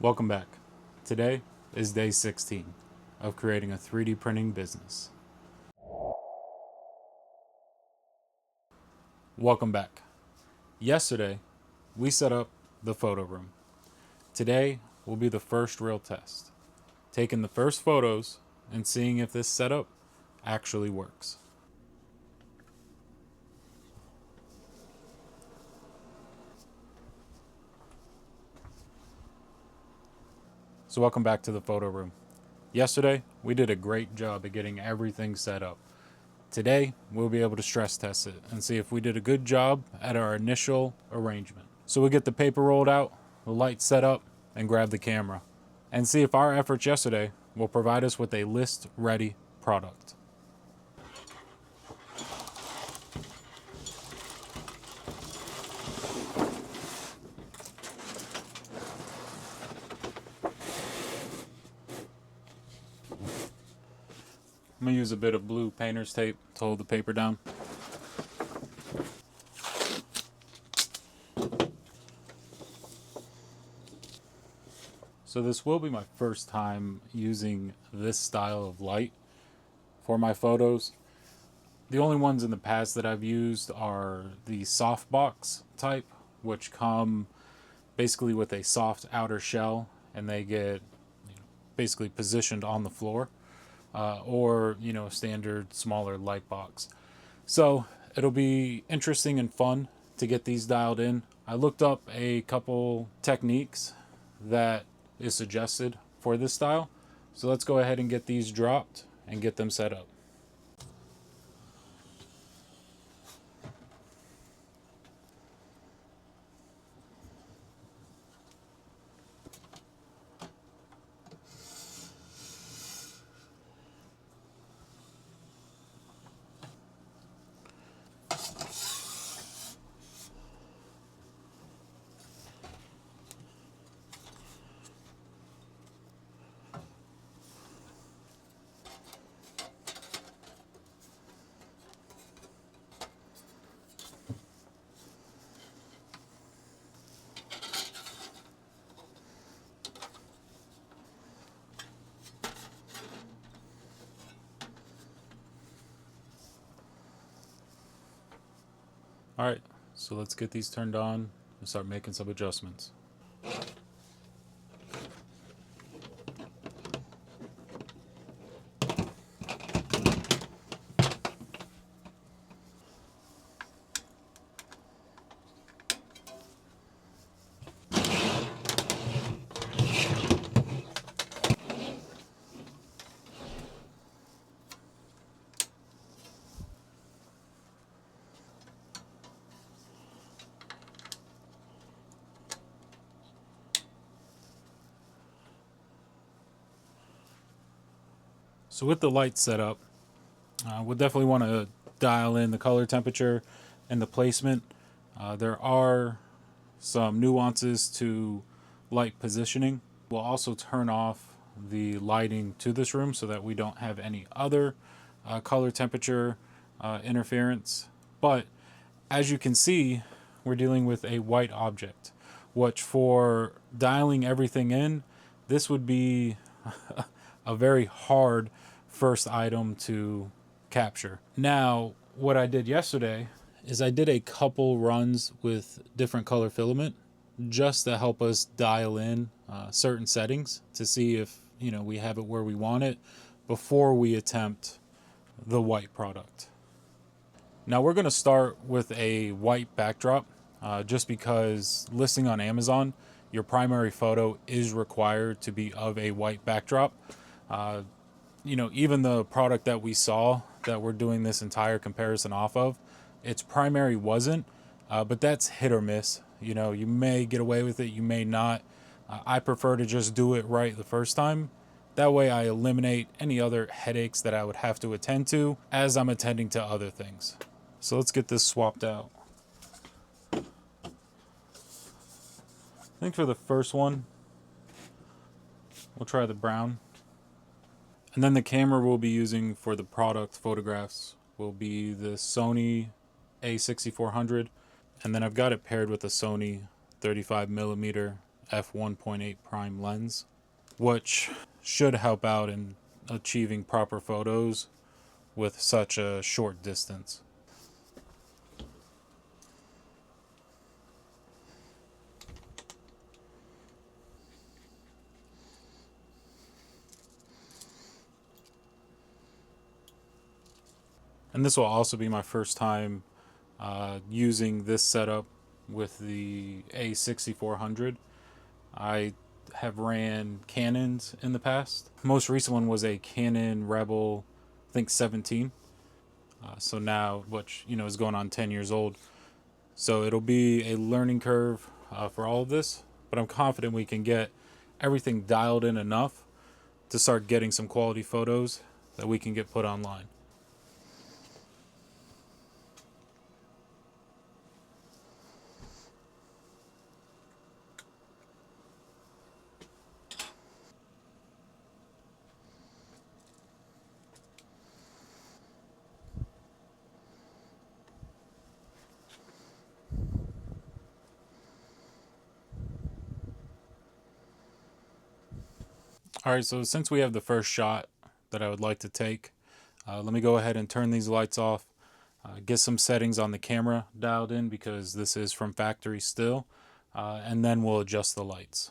Welcome back. Today is day 16 of creating a 3D printing business. Welcome back. Yesterday, we set up the photo room. Today will be the first real test, taking the first photos and seeing if this setup actually works. So welcome back to the photo room. Yesterday, we did a great job at getting everything set up. Today, we'll be able to stress test it and see if we did a good job at our initial arrangement. So we'll get the paper rolled out, the lights set up, and grab the camera, and see if our efforts yesterday will provide us with a list-ready product. I'm going to use a bit of blue painter's tape to hold the paper down. So this will be my first time using this style of light for my photos. The only ones in the past that I've used are the softbox type, which come basically with a soft outer shell and they get basically positioned on the floor. Or a standard smaller light box. So it'll be interesting and fun to get these dialed in. I looked up a couple techniques that is suggested for this style. So let's go ahead and get these dropped and get them set up. All right, so let's get these turned on and start making some adjustments. So with the lights set up, we'll definitely want to dial in the color temperature and the placement. There are some nuances to light positioning. We'll also turn off the lighting to this room so that we don't have any other color temperature interference. But as you can see, we're dealing with a white object, which for dialing everything in, this would be a very hard first item to capture. Now, what I did yesterday is I did a couple runs with different color filament just to help us dial in certain settings to see if we have it where we want it before we attempt the white product. Now we're going to start with a white backdrop just because listing on Amazon, your primary photo is required to be of a white backdrop. Even the product that we saw that we're doing this entire comparison off of, its primary wasn't, but that's hit or miss. You may get away with it, you may not. I prefer to just do it right the first time. That way I eliminate any other headaches that I would have to attend to as I'm attending to other things. So let's get this swapped out. I think for the first one, we'll try the brown. And then the camera we'll be using for the product photographs will be the Sony A6400. And then I've got it paired with a Sony 35mm f1.8 prime lens, which should help out in achieving proper photos with such a short distance. And this will also be my first time using this setup with the A6400. I have ran Canons in the past. Most recent one was a Canon Rebel, I think 17. So now, which is going on 10 years old. So it'll be a learning curve for all of this, but I'm confident we can get everything dialed in enough to start getting some quality photos that we can get put online. All right, so since we have the first shot that I would like to take, let me go ahead and turn these lights off, get some settings on the camera dialed in because this is from factory still, and then we'll adjust the lights.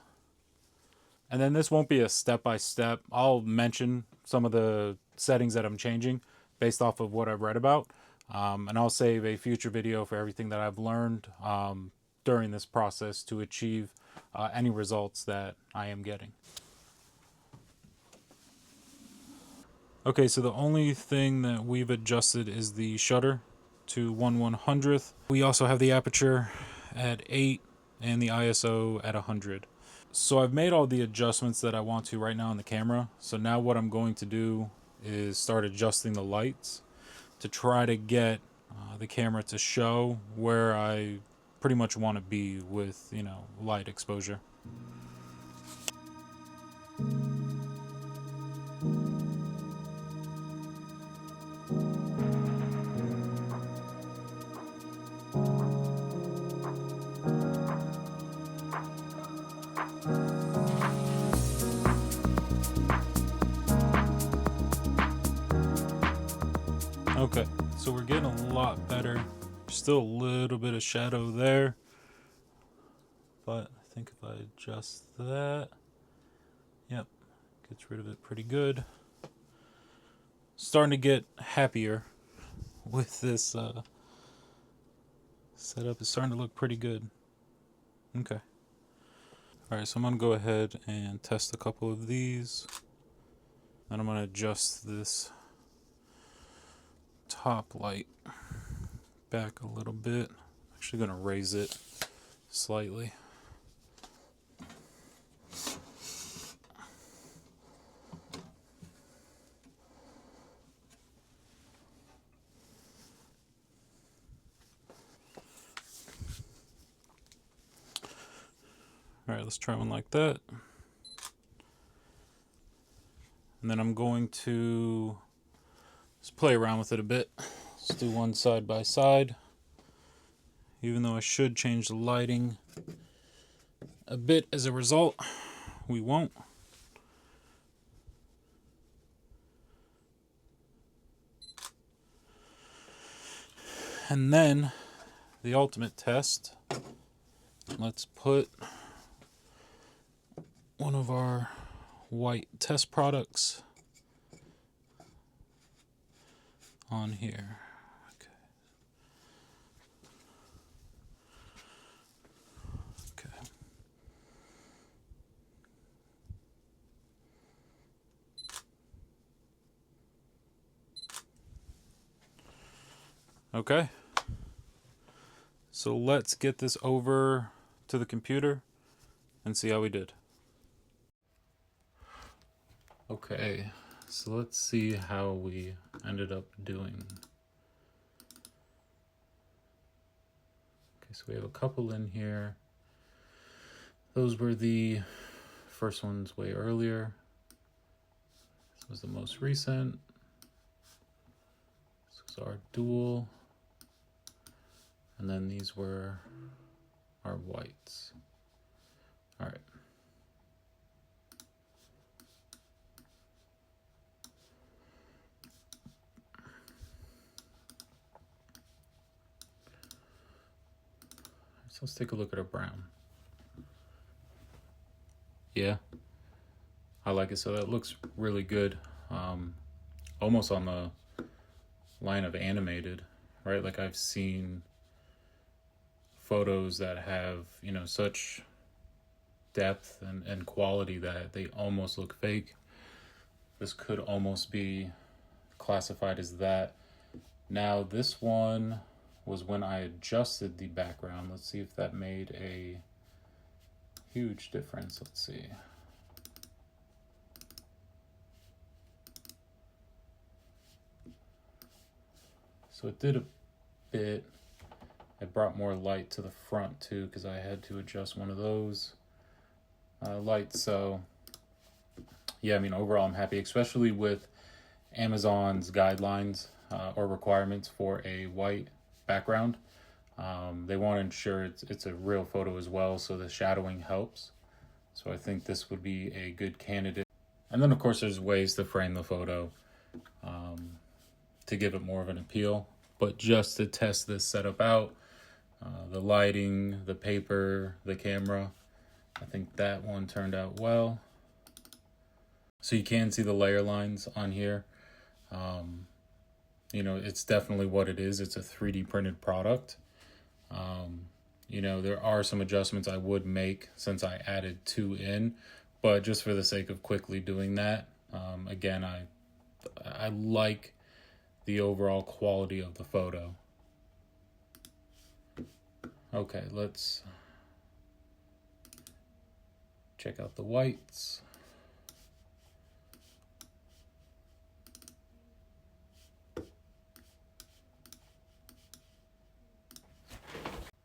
And then this won't be a step-by-step. I'll mention some of the settings that I'm changing based off of what I've read about, and I'll save a future video for everything that I've learned during this process to achieve any results that I am getting. Okay, so the only thing that we've adjusted is the shutter to 1/100th. We also have the aperture at 8 and the ISO at 100. So I've made all the adjustments that I want to right now on the camera. So now what I'm going to do is start adjusting the lights to try to get the camera to show where I pretty much want to be with, light exposure. Okay, so we're getting a lot better. Still a little bit of shadow there, but I think if I adjust that, yep, gets rid of it pretty good. Starting to get happier with this setup. It's starting to look pretty good. Okay. Alright, so I'm going to go ahead and test a couple of these. Then I'm going to adjust this top light back a little bit. I'm actually going to raise it slightly. Alright, let's try one like that. And then I'm going to just play around with it a bit. Let's do one side by side. Even though I should change the lighting a bit as a result, we won't. And then the ultimate test. Let's put one of our white test products on here. Okay. So let's get this over to the computer and see how we did. Okay, so let's see how we ended up doing. Okay, so we have a couple in here. Those were the first ones way earlier. This was the most recent. This was our dual. And then these were our whites. All right. Let's take a look at a brown. Yeah, I like it. So that looks really good. Almost on the line of animated, right? Like I've seen photos that have, such depth and quality that they almost look fake. This could almost be classified as that. Now, this one was when I adjusted the background. Let's see if that made a huge difference. Let's see. So it did a bit. It brought more light to the front too, because I had to adjust one of those lights. So yeah, I mean, overall I'm happy, especially with Amazon's guidelines or requirements for a white background. They want to ensure it's a real photo as well, so the shadowing helps. So I think this would be a good candidate. And then of course there's ways to frame the photo to give it more of an appeal. But just to test this setup out, the lighting, the paper, the camera, I think that one turned out well. So you can see the layer lines on here. It's definitely what it is. It's a 3D printed product. There are some adjustments I would make since I added 2 in, but just for the sake of quickly doing that, again, I like the overall quality of the photo. Okay, let's check out the whites.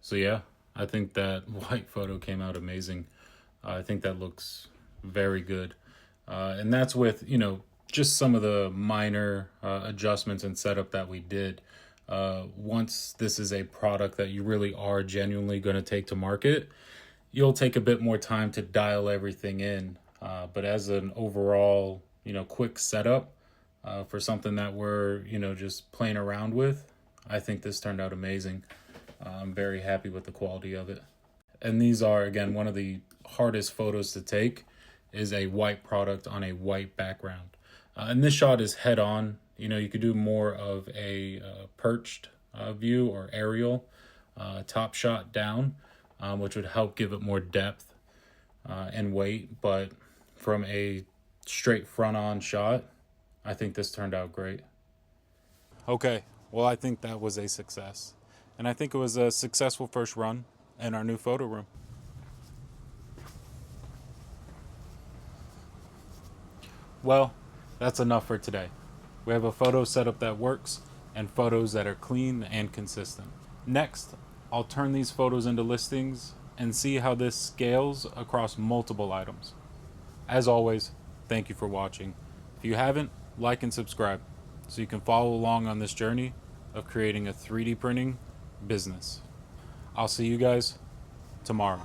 So yeah, I think that white photo came out amazing. I think that looks very good. And that's with, just some of the minor adjustments and setup that we did. Once this is a product that you really are genuinely going to take to market, you'll take a bit more time to dial everything in. But as an overall, quick setup for something that we're, just playing around with, I think this turned out amazing. I'm very happy with the quality of it. And these are, again, one of the hardest photos to take is a white product on a white background. And this shot is head on. You could do more of a perched view or aerial top shot down, which would help give it more depth and weight. But from a straight front on shot, I think this turned out great. Okay, well, I think that was a success. And I think it was a successful first run in our new photo room. Well, that's enough for today. We have a photo setup that works and photos that are clean and consistent. Next, I'll turn these photos into listings and see how this scales across multiple items. As always, thank you for watching. If you haven't, like and subscribe so you can follow along on this journey of creating a 3D printing business. I'll see you guys tomorrow.